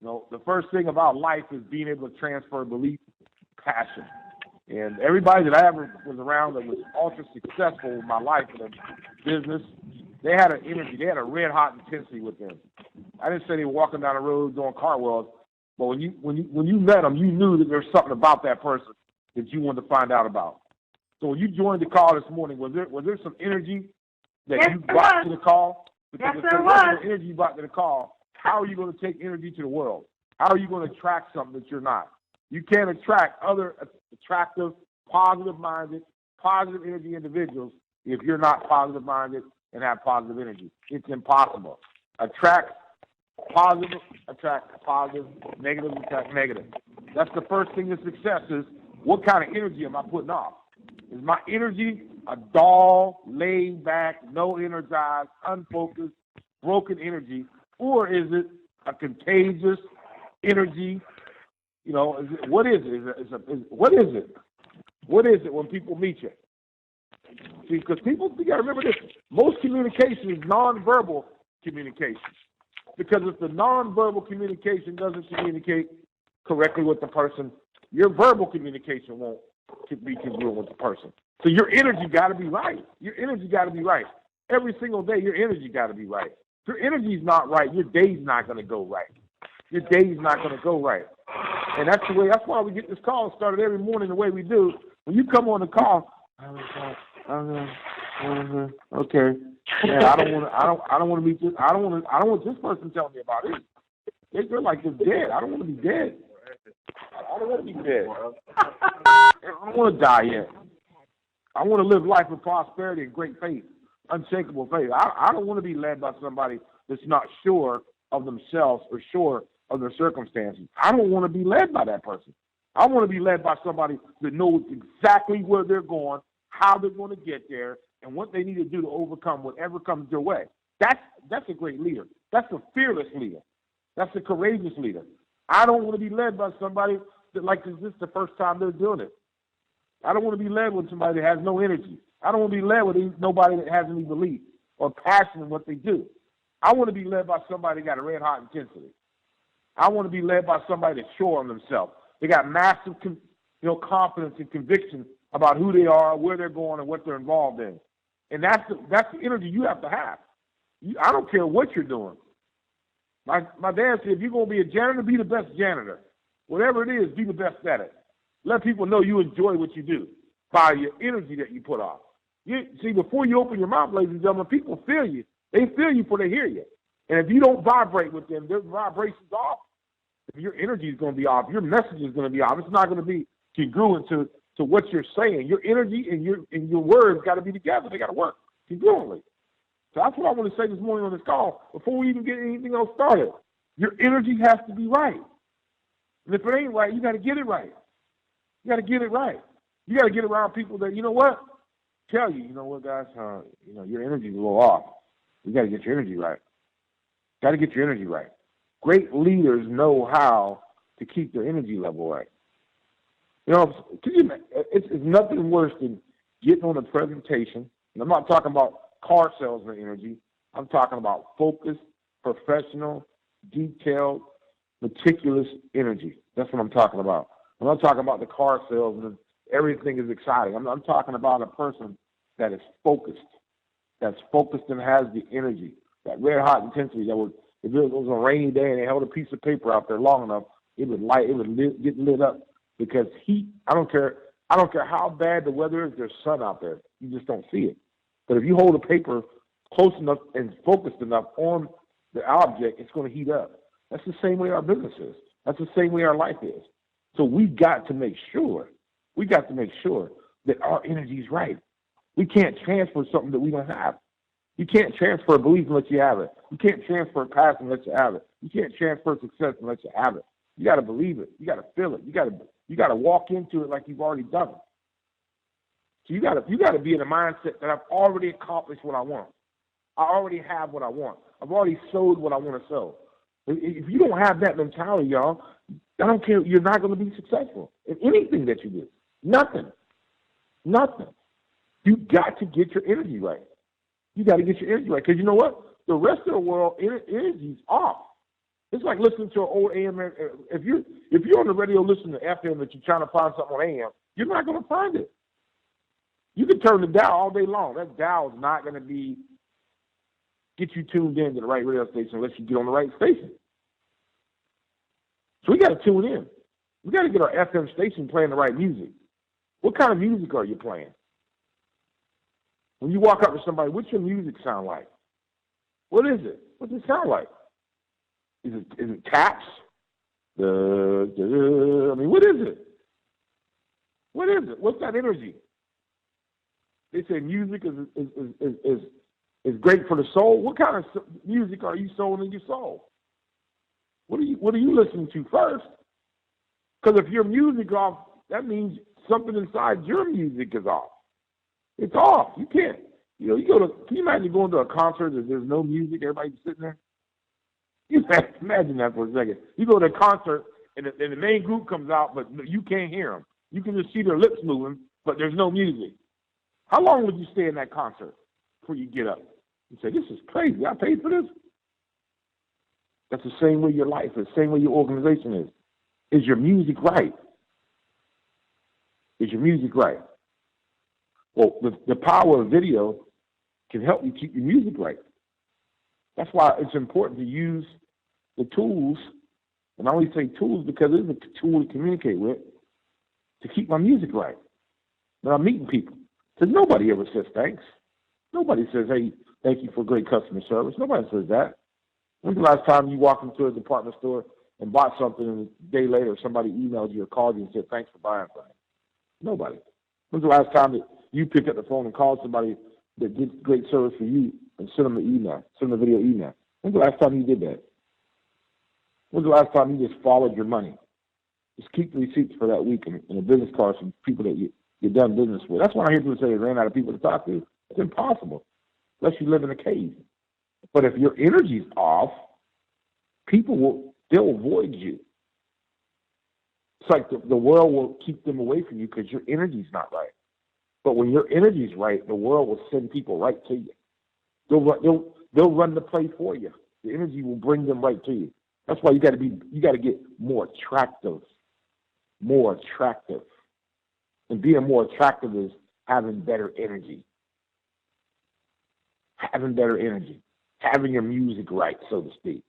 The first thing about life is being able to transfer belief, passion. And everybody that I ever was around that was ultra successful in my life in business, they had an energy. They had a red hot intensity with them. I didn't say they were walking down the road doing cartwheels, but when you met them, you knew that there was something about that person that you wanted to find out about. So when you joined the call this morning, was there some energy that Yes, you there brought was. to the call? Because Yes, if there there wasn't was. no energy you brought to the call, how are you going to take energy to the world? How are you going to attract something that you're not? You can't attract other attractive, positive-minded, positive energy individuals if you're not positive-minded and have positive energy. It's impossible. Attract positive, negative, attract negative. That's the first thing to success is, what kind of energy am I putting off? Is my energy a dull, laid back, no energized, unfocused, broken energy, or is it a contagious energy? What is it? What is it? What is it when people meet you? See, because you got to remember this. Most communication is nonverbal communication. Because if the nonverbal communication doesn't communicate correctly with the person, your verbal communication won't be congruent with the person. So your energy got to be right. Your energy got to be right. Every single day, your energy got to be right. If your energy's not right, your day's not going to go right. Your day's not going to go right. And that's why we get this call started every morning the way we do. When you come on the call, okay. Yeah, I don't want to be this. I don't want this person telling me about it. They're like they're dead. I don't want to be dead. I don't want to be dead. I don't want to die yet. I want to live life with prosperity and great faith, unshakable faith. I don't want to be led by somebody that's not sure of themselves or sure of their circumstances. I don't want to be led by that person. I want to be led by somebody that knows exactly where they're going, how they're going to get there, and what they need to do to overcome whatever comes their way. That's a great leader. That's a fearless leader. That's a courageous leader. I don't want to be led by somebody that like this is the first time they're doing it. I don't want to be led with somebody that has no energy. I don't want to be led with nobody that has any belief or passion in what they do. I want to be led by somebody that got a red hot intensity. I want to be led by somebody that's sure on themselves. They got massive confidence and conviction about who they are, where they're going, and what they're involved in. And that's the energy you have to have. I don't care what you're doing. My dad said, if you're going to be a janitor, be the best janitor. Whatever it is, be the best at it. Let people know you enjoy what you do by your energy that you put off. See, before you open your mouth, ladies and gentlemen, people feel you. They feel you before they hear you. And if you don't vibrate with them, their vibration's off. If your energy is going to be off, your message is going to be off. It's not going to be congruent to what you're saying. Your energy and your words got to be together. They got to work congruently. So that's what I want to say this morning on this call before we even get anything else started. Your energy has to be right. And if it ain't right, you got to get it right. You got to get it right. You got to get around people that, tell you, guys, your energy's a little off. You got to get your energy right. Got to get your energy right. Great leaders know how to keep their energy level right. It's nothing worse than getting on a presentation. And I'm not talking about car salesman energy. I'm talking about focused, professional, detailed, meticulous energy. That's what I'm talking about. I'm not talking about the car salesman. Everything is exciting. I'm talking about a person that is focused, and has the energy, that red hot intensity that would, if it was a rainy day and they held a piece of paper out there long enough, it would get lit up because heat. I don't care how bad the weather is. There's sun out there. You just don't see it. But if you hold a paper close enough and focused enough on the object, it's going to heat up. That's the same way our business is. That's the same way our life is. So we got to make sure that our energy is right. We can't transfer something that we don't have. You can't transfer a belief unless you have it. You can't transfer a passion unless you have it. You can't transfer success unless you have it. You got to believe it. You got to feel it. You got to walk into it like you've already done it. So you got to be in a mindset that I've already accomplished what I want. I already have what I want. I've already sowed what I want to sow. If you don't have that mentality, y'all, I don't care. You're not going to be successful in anything that you do. Nothing. You got to get your energy right. You got to get your energy right. Because you know what? The rest of the world, energy is off. It's like listening to an old AM. If you're on the radio listening to FM, but you're trying to find something on AM, you're not going to find it. You can turn the dial all day long. That dial is not going to get you tuned in to the right radio station unless you get on the right station. So we got to tune in. We got to get our FM station playing the right music. What kind of music are you playing? When you walk up to somebody, what's your music sound like? What is it? What's it sound like? Is it taps? I mean, what is it? What is it? What's that energy? They say music is great for the soul. What kind of music are you sowing in your soul? What are you listening to first? Because if your music off, that means something inside your music is off. It's off. You can't. Can you imagine going to a concert and there's no music, everybody's sitting there? You imagine that for a second. You go to a concert and the main group comes out, but you can't hear them. You can just see their lips moving, but there's no music. How long would you stay in that concert before you get up? You say, this is crazy. I paid for this. That's the same way your life is, the same way your organization is. Is your music right? Is your music right? Well, the power of video can help you keep your music right. That's why it's important to use the tools, and I only say tools because it's a tool to communicate with, to keep my music right. When I'm meeting people, because nobody ever says thanks. Nobody says, hey, thank you for great customer service. Nobody says that. When's the last time you walked into a department store and bought something and a day later somebody emailed you or called you and said, thanks for buying something? Nobody. When's the last time that you picked up the phone and called somebody that did great service for you and sent them an email, send them a video email? When's the last time you did that? When's the last time you just followed your money? Just keep the receipts for that week and a business card from people that you've done business with. That's why I hear people say they ran out of people to talk to. It's impossible unless you live in a cave. But if your energy's off, they'll avoid you. It's like the world will keep them away from you because your energy's not right. But when your energy's right, the world will send people right to you. They'll run the play for you. The energy will bring them right to you. That's why you got to get more attractive. More attractive. And being more attractive is having better energy. Having better energy. Having your music right, so to speak.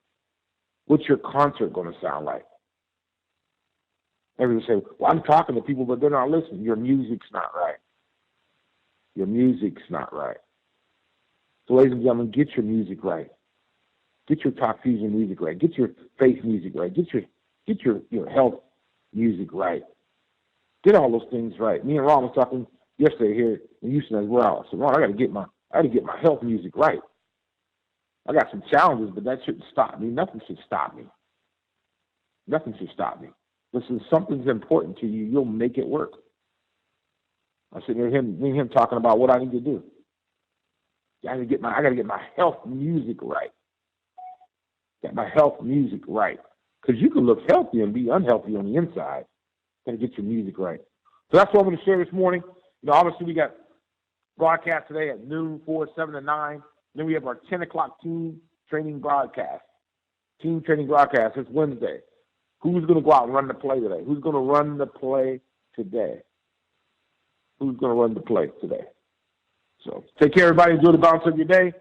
What's your concert going to sound like? Everyone say, well, I'm talking to people, but they're not listening. Your music's not right. Your music's not right. So, ladies and gentlemen, get your music right. Get your Talk Fusion music right. Get your faith music right. Get your health music right. Get all those things right. Me and Ron was talking yesterday here in Houston as well. So, Ron, I got to get my health music right. I got some challenges, but that shouldn't stop me. Nothing should stop me. Nothing should stop me. Listen, if something's important to you, you'll make it work. I sit near him talking about what I need to do. I got to get my health music right. Get my health music right. Because you can look healthy and be unhealthy on the inside. Got to get your music right. So that's what I'm going to share this morning. Obviously we got broadcast today at noon, 4, 7 to 9. Then we have our 10 o'clock team training broadcast. Team training broadcast. It's Wednesday. Who's going to go out and run the play today? Who's going to run the play today? Who's going to run the play today? So take care, everybody. Enjoy the balance of your day.